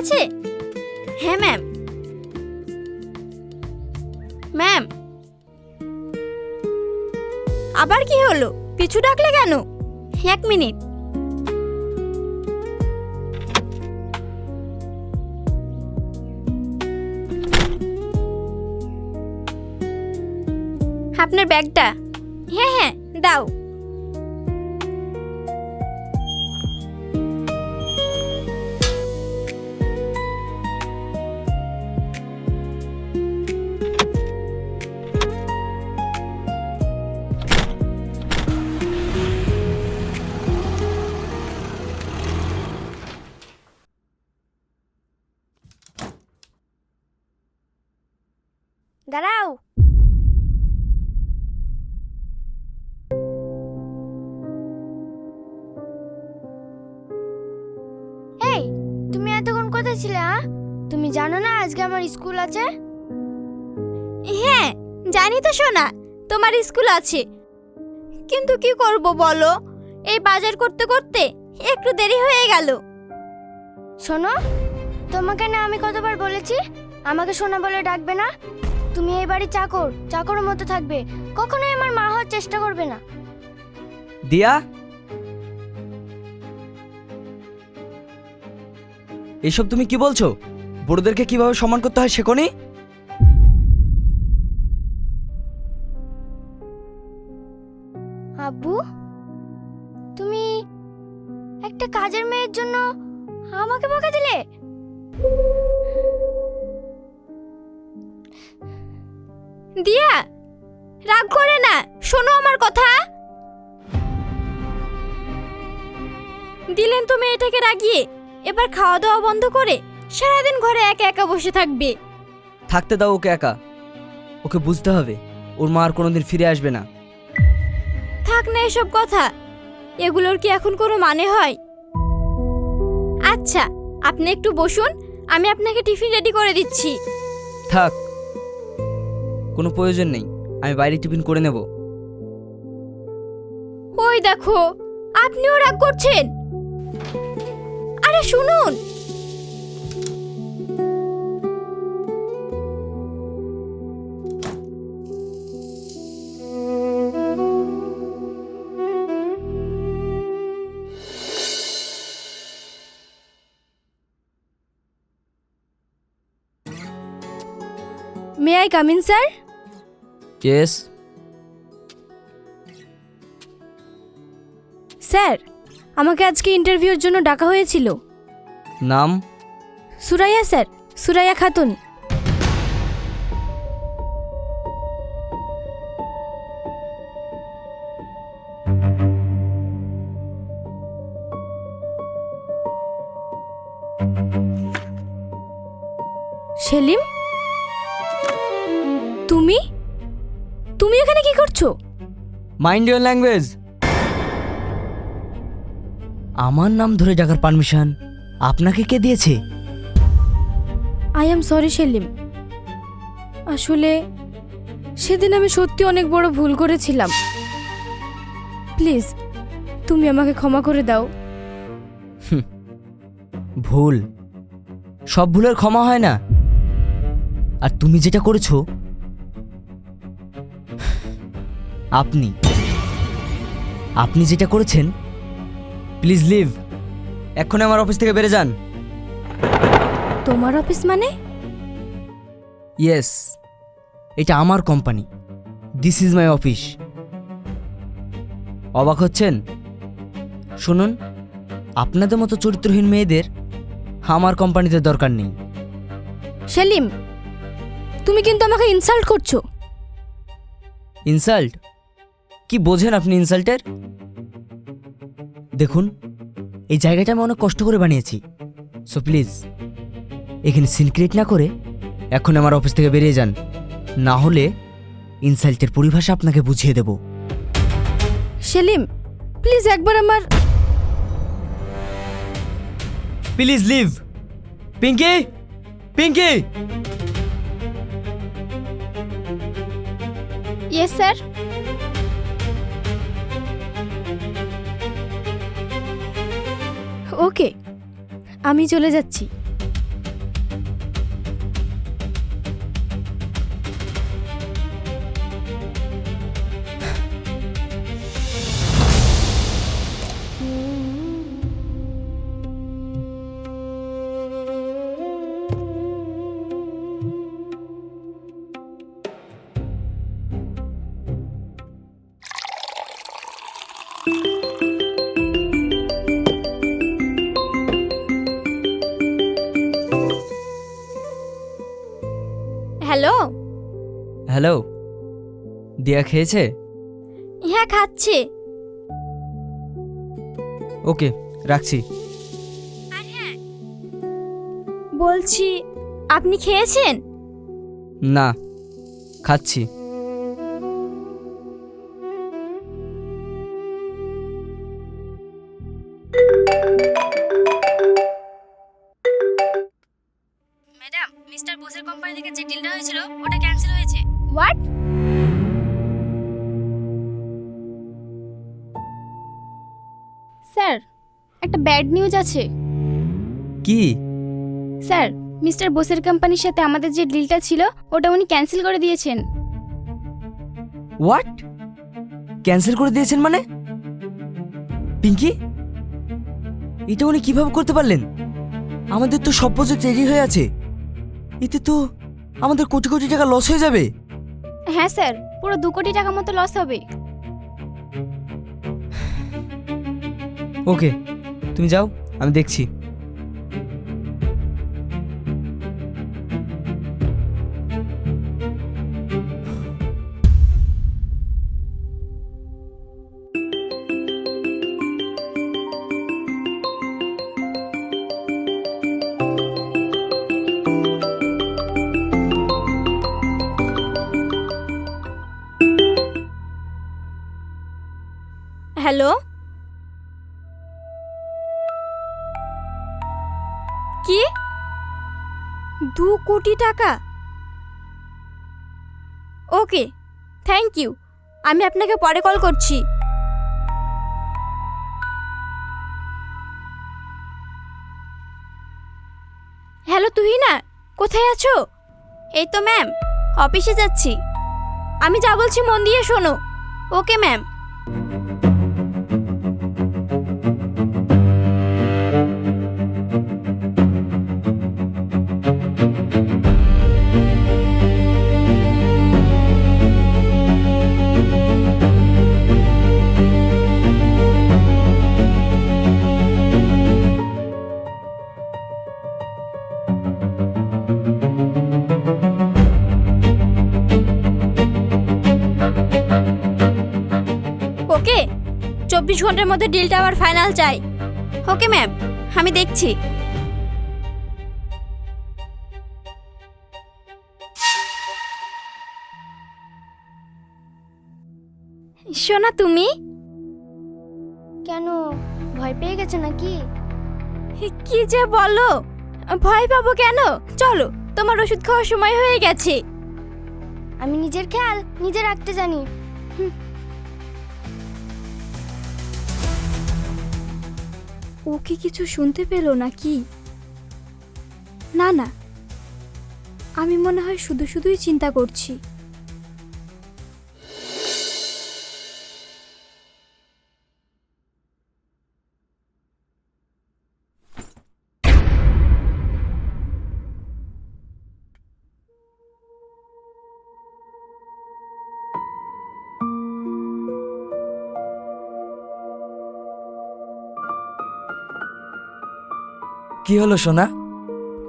আছে? হ্যাঁ ma'am. Ma'am, আবার কি হলো? পিছু ডাকলে কেন? 1 মিনিট। আপনার ব্যাগটা। হ্যাঁ হ্যাঁ, দাও। দাঁড়াও। এই, তুমি এতক্ষণ কোথায় ছিলে? তুমি জানো না আজকে আমার স্কুল আছে? হ্যাঁ জানি তো সোনা, তোমার স্কুল আছে, কিন্তু কি করব বলো, এই বাজার করতে করতে একটু দেরি হয়ে গেল। শোনো, তোমাকে না আমি কতবার বলেছি আমাকে সোনা বলে ডাকবে না? তুমি এই বাড়ির চাকরের মতো থাকবে, কখনোই আমার মা হওয়ার চেষ্টা করবে না। দিয়া, এসব তুমি কি বলছো? বড়দেরকে কিভাবে সম্মান করতে হয় শেখোনি? আব্বু, তুমি একটা কাজের মেয়ের জন্য আমাকে বকা দিলে? দিয়া, রাগ করে না, শোনো আমার কথা। দিলেন তুমি এটাকে রাগিয়ে, এবার খাওয়া দাওয়া বন্ধ করে সারাদিন ঘরে একা একা বসে থাকবে। থাকতে দাও ওকে একা, ওকে বুঝতে হবে ওর মা আর কোনোদিন ফিরে আসবে না। থাক না এসব কথা, এগুলোর কি এখন কোনো মানে হয়? আচ্ছা, আপনি একটু বসুন, আমি আপনাকে টিফিন রেডি করে দিচ্ছি। থাক, কোনো প্রয়োজন নেই, আমি বাইরে টিফিন করে নেব। ওই দেখো, আপনিও রাগ করছেন। আরে শুনুন। May I come in sir? Yes. Sir, আমাকে আজকে ইন্টারভিউর জন্য ডাকা হয়েছিল। নাম? সুরাইয়া স্যার, সুরাইয়া খাতুন। সেলিম, তুমি তুমি এখানে কি করছো? Mind your language. আমার নাম ধরে ডাকার পারমিশন আপনাকে কে দিয়েছে? আই এম সরি সেলিম, আসলে সেদিন আমি সত্যি অনেক বড় ভুল করেছিলাম। প্লিজ তুমি আমাকে ক্ষমা করে দাও। ভুল, সব ভুলের ক্ষমা হয় না। আর তুমি যেটা করেছো, আপনি যেটা করেছেন, প্লিজ লিভ। এক্ষুনি আমার অফিস থেকে বেরিয়ে যান। তোমার অফিস মানে? ইয়েস, এটা আমার company, this is my office. অবাক হচ্ছেন? শুনুন, আপনাদের মতো চরিত্রহীন মেয়েদের আমার কোম্পানিতে দরকার নেই। সেলিম, তুমি কিন্তু আমাকে ইনসাল্ট করছো। ইনসাল্ট? কি বোঝেন আপনি ইনসাল্টের? দেখুন, এই জায়গাটা আমি অনেক কষ্ট করে বানিয়েছি, সো প্লিজ এখানে সিন ক্রিয়েট না করে এখন আমার অফিস থেকে বেরিয়ে যান, না হলে ইনসাল্টের পরিভাষা আপনাকে বুঝিয়ে দেব। সেলিম, প্লিজ একবার আমার। Please leave. Pinky, Pinky. Yes sir. Okay, আমি চলে যাচ্ছি। হ্যালো। হ্যালো, দিয়া খেয়েছে? হ্যাঁ, খাচ্ছে। ওকে, রাখছি। আর হ্যাঁ, বলছি আপনি খেয়েছেন? না, খাচ্ছি। ম্যাডাম, মিস্টার বোসের কোম্পানি থেকে যে ডিলটা হয়েছিল ওটা ক্যান্সেল হয়েছে। হোয়াট? স্যার, একটা ব্যাড নিউজ আছে। কি? স্যার, মিস্টার বোসের কোম্পানির সাথে আমাদের যে ডিলটা ছিল ওটা উনি ক্যান্সেল করে দিয়েছেন। হোয়াট? ক্যান্সেল করে দিয়েছেন মানে? পিঙ্কি, এটা উনি কিভাবে করতে পারলেন? আমাদের তো সব প্রজেক্ট রেডি হয়ে আছে। এতে তো আমাদের কোটি কোটি টাকা লস হয়ে যাবে। হ্যাঁ স্যার, পুরো 2 কোটি টাকা মতো লস হবে। ওকে, তুমি যাও, আমি দেখছি। হ্যালো, কি 2 কোটি টাকা? ওকে, থ্যাংক ইউ। আমি আপনাকে পরে কল করছি। হ্যালো তুহিনা, কোথায় আছো? এই তো ম্যাম, অফিসে যাচ্ছি। আমি যা বলছি মন দিয়ে শোনো। Okay ma'am. ওকে, 24 ঘন্টার মধ্যে ডিলটা আবার ফাইনাল চাই। ওকে ম্যাম, আমি দেখছি। শোনা, তুমি কেন ভয় পেয়ে গেছো নাকি? কি যে বলো, ভয় পাবো কেন? চলো, তোমার ওষুধ খাওয়ার সময় হয়ে গেছে। আমি নিজের খেয়াল নিজে রাখতে জানি। ও কি কিছু শুনতে পেল নাকি? না না, আমি মনে হয় শুধু শুধুই চিন্তা করছি। কি হলো সোনা,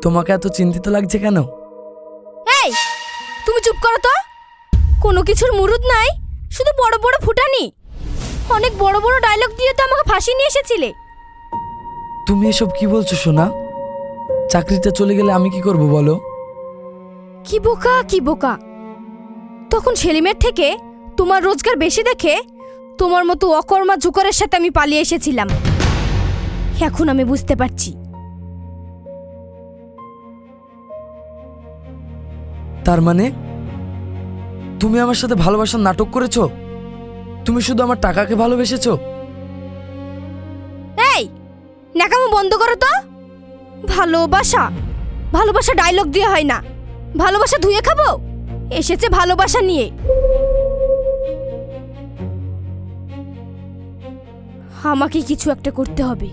তোমাকে এত চিন্তিত লাগছে কেন? এই, তুমি চুপ করো তো। কোনো কিছুর মুরুদ নাই, শুধু বড় বড় ফুটানি। অনেক বড় বড় ডায়লগ দিয়ে তো আমাকে ফাঁসিয়ে নিয়ে এসেছিলে। তুমি এসব কি বলছো সোনা? চাকরিটা চলে গেলে আমি কি করব বলো? কি বোকা কি বোকা। তখন সেলিমের থেকে তোমার রোজগার বেশি দেখে তোমার মতো অকর্মা জোকারের সাথে আমি পালিয়ে এসেছিলাম। এখন আমি বুঝতে পারছি। তার মানে তুমি আমার সাথে ভালোবাসার নাটক করেছো? তুমি শুধু আমার টাকাকে ভালোবেসেছো? এই, ন্যাকামো বন্ধ করো তো। ভালোবাসা ভালোবাসা ডায়লগ দিয়ে হয় না। ভালোবাসা ধুয়ে খাবো? এসেছে ভালোবাসা নিয়ে। আমাকে কিছু একটা করতে হবে।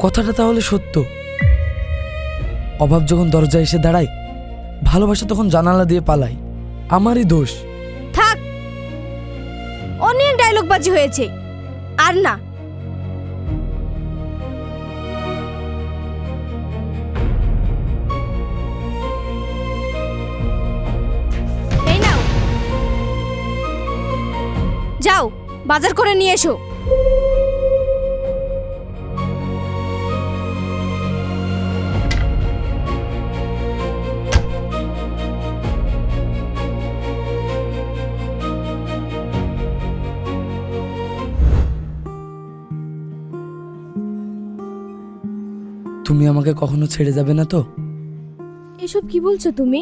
কথাটা তাহলে সত্য? অভাব যখন দরজায় এসে দাঁড়ায়, ভালোবাসা তখন জানালা দিয়ে পালায়। আমারই দোষ। থাক, অনেক ডায়লগ বাজি হয়েছে। আর না। যাও বাজার করে নিয়ে এসো। তুমি আমাকে কখনো ছেড়ে যাবে না তো? এসব কি বলছো তুমি?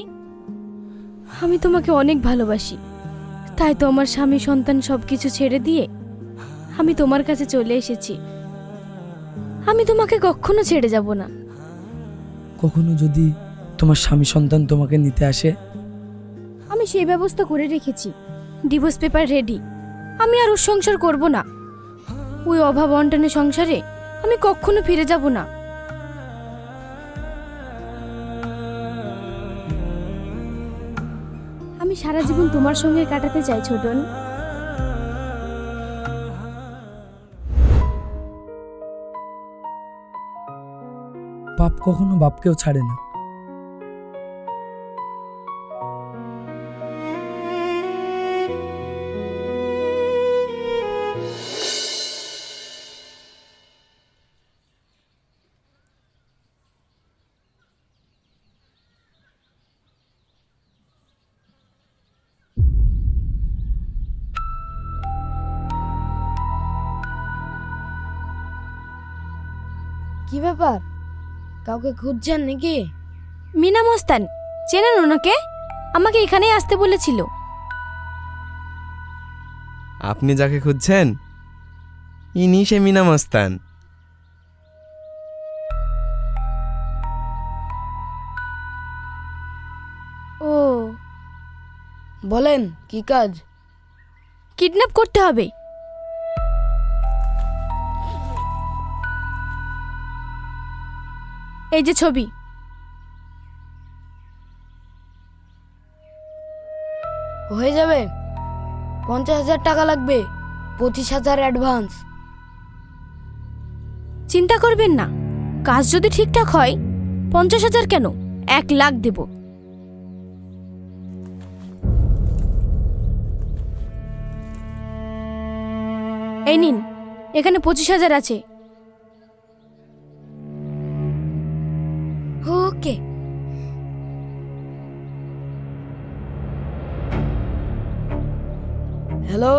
আমি তোমাকে অনেক ভালোবাসি, তাই তো আমার স্বামী সন্তান সবকিছু ছেড়ে দিয়ে আমি তোমার কাছে চলে এসেছি। আমি তোমাকে কখনো ছেড়ে যাব না। কখনো যদি তোমার স্বামী সন্তান তোমাকে নিতে আসে? আমি সেই ব্যবস্থা করে রেখেছি, ডিভোর্স পেপার রেডি। আমি আর ওর সংসার করব না। ওই অভাব অনটনের সংসারে আমি কখনো ফিরে যাব না। আমি সারা জীবন তোমার সঙ্গে কাটাতে চাই ছোটন। পাপ কখনো বাপকেও ছাড়ে না। কি ব্যাপার, কাউকে খুঁজছেন নাকি? মিনা মস্তান, চেনেন ওনাকে? আমাকে এখানেই আসতে বলেছিল। আপনি যাকে খুঁজছেন ইনি সে মিনা মস্তান। ও, বলেন কি কাজ? কিডন্যাপ করতে হবে। এই যে ছবি। হয়ে যাবে, 50,000 টাকা লাগবে, 25,000 অ্যাডভান্স। চিন্তা করবেন না, কাজ যদি ঠিকঠাক হয় 50,000 কেন, 1,00,000 দেব। এই নিন, এখানে 25,000 আছে। ওকে। হ্যালো,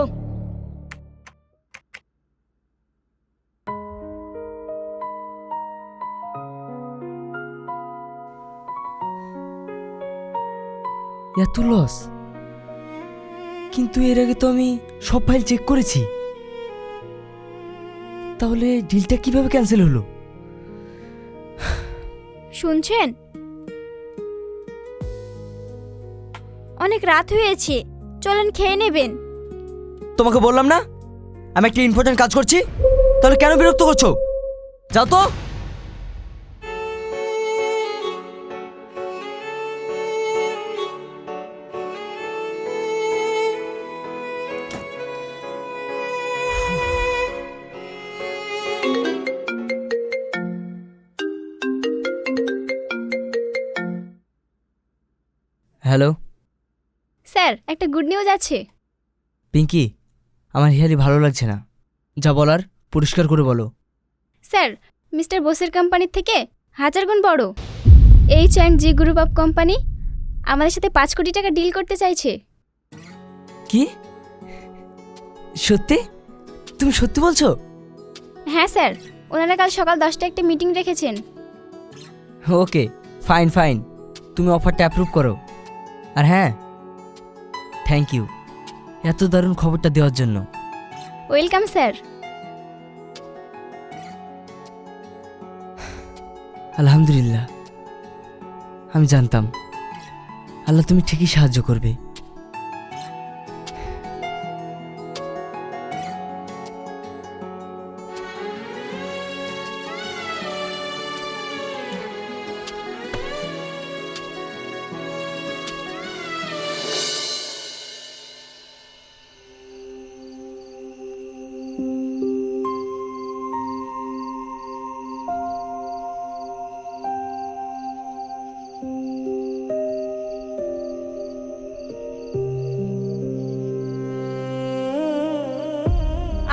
এত লস? কিন্তু এর আগে তো আমি সব ফাইল চেক করেছি, তাহলে ডিলটা কিভাবে ক্যান্সেল হলো? শুনছেন? অনেক রাত হয়েছে, চলেন খেয়ে নেবেন। তোমাকে বললাম না আমি একটা ইম্পর্টেন্ট কাজ করছি, তাহলে কেন বিরক্ত করছো? যাও তো। হ্যালো স্যার, একটা গুড নিউজ আছে। পিঙ্কি, আমার হেয়ালি ভালো লাগছে না, যা বলার পরিষ্কার করে বলো। স্যার, মিস্টার বোসের কোম্পানির থেকে 1000 গুণ বড় H&G গ্রুপ অফ কোম্পানি আমাদের সাথে 5 কোটি টাকা ডিল করতে চাইছে। কি? সত্যি? তুমি সত্যি বলছো? হ্যাঁ স্যার, ওনারা কাল সকাল 10টায় একটা মিটিং রেখেছেন। ওকে, ফাইন ফাইন, তুমি অফারটা অ্যাপ্রুভ করো। আর হ্যাঁ, থ্যাংক ইউ এত দারুণ খবরটা দেওয়ার জন্য। Welcome sir. আলহামদুলিল্লাহ, আমি জানতাম আল্লাহ তুমি ঠিকই সাহায্য করবে।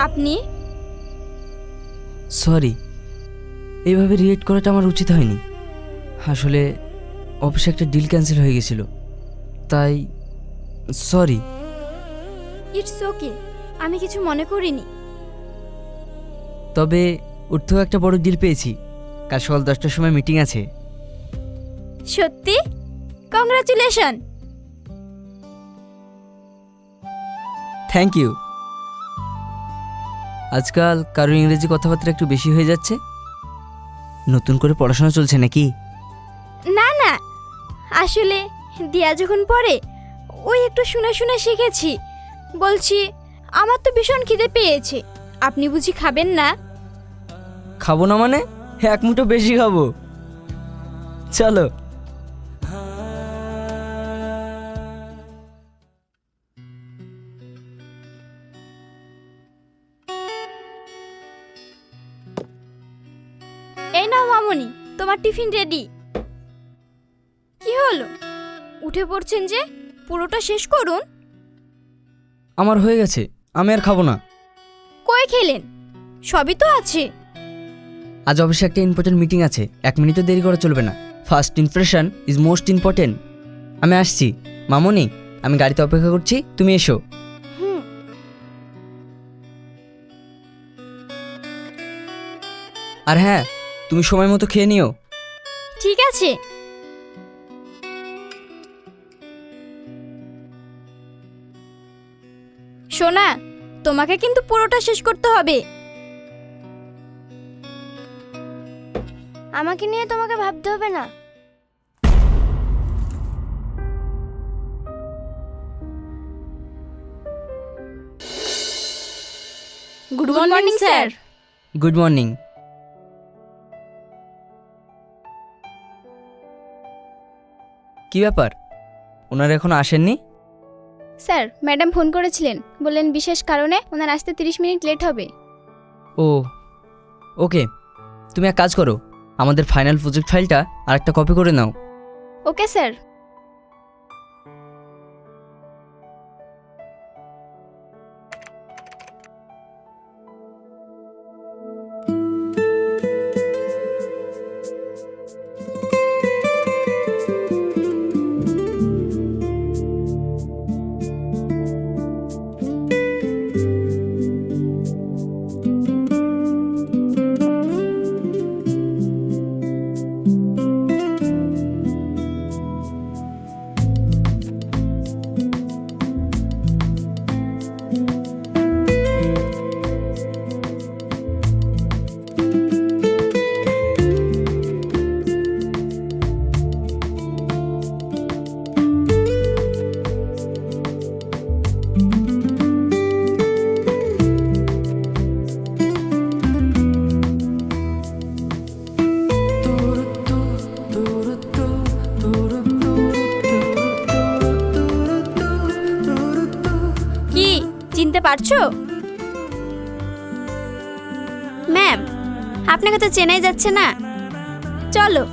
আপনি? সরি, এইভাবে রিয়েক্ট করাটা আমার উচিত হয়নি। আসলে অফিসে একটা ডিল ক্যান্সেল হয়ে গেছিল, তাই সরি। ইটস ওকে, আমি কিছু মনে করিনি। তবে উঠতেও একটা বড় ডিল পেয়েছি। কাল সকাল 10টার সময় মিটিং আছে। সত্যি? কংগ্রাচুলেশন। Thank you. আজকাল কারোর ইংরেজি কথাবার্তা একটু বেশি হয়ে যাচ্ছে। নতুন করে পড়াশোনা চলছে নাকি? না না, আসলে দিয়া যখন পড়ে ওই একটু শুনে শুনে শিখেছি। বলছি, আমার তো ভীষণ খিদে পেয়েছে, আপনি বুঝি খাবেন না? খাবো না মানে? এক মুঠো বেশি খাবো, চলো। এই নাও মামুনি, তোমার টিফিন রেডি। কি হলো, উঠে পড়ছেন যে? পুরোটা শেষ করুন। আমার হয়ে গেছে, আমি আর খাবো না। কই খেলেন? সবই তো আছে। আজ অফিসে একটা ইম্পর্টেন্ট মিটিং আছে, 1 মিনিটও দেরি করা চলবে না। First impression is most important. আমি আসছি। মামনি, আমি গাড়িতে অপেক্ষা করছি, তুমি এসো। হুম। আর হ্যাঁ, তুমি সময় মতো খেয়ে নিও। ঠিক আছে। সোনা, তোমাকে কিন্তু পুরোটা শেষ করতে হবে। আমাকে নিয়ে তোমাকে ভাবতে হবে না। Good morning sir. Good morning. কি ব্যাপার, ওনারা এখনো আসেননি? স্যার, ম্যাডাম ফোন করেছিলেন, বললেন বিশেষ কারণে ওনার আসতে 30 মিনিট লেট হবে। ও ওকে, তুমি এক কাজ করো, আমাদের ফাইনাল প্রজেক্ট ফাইলটা আর একটা কপি করে নাও। Okay sir. কি চিনতে পারছো? ম্যাম, আপনাকে তো চেনাই যাচ্ছে না। চলো।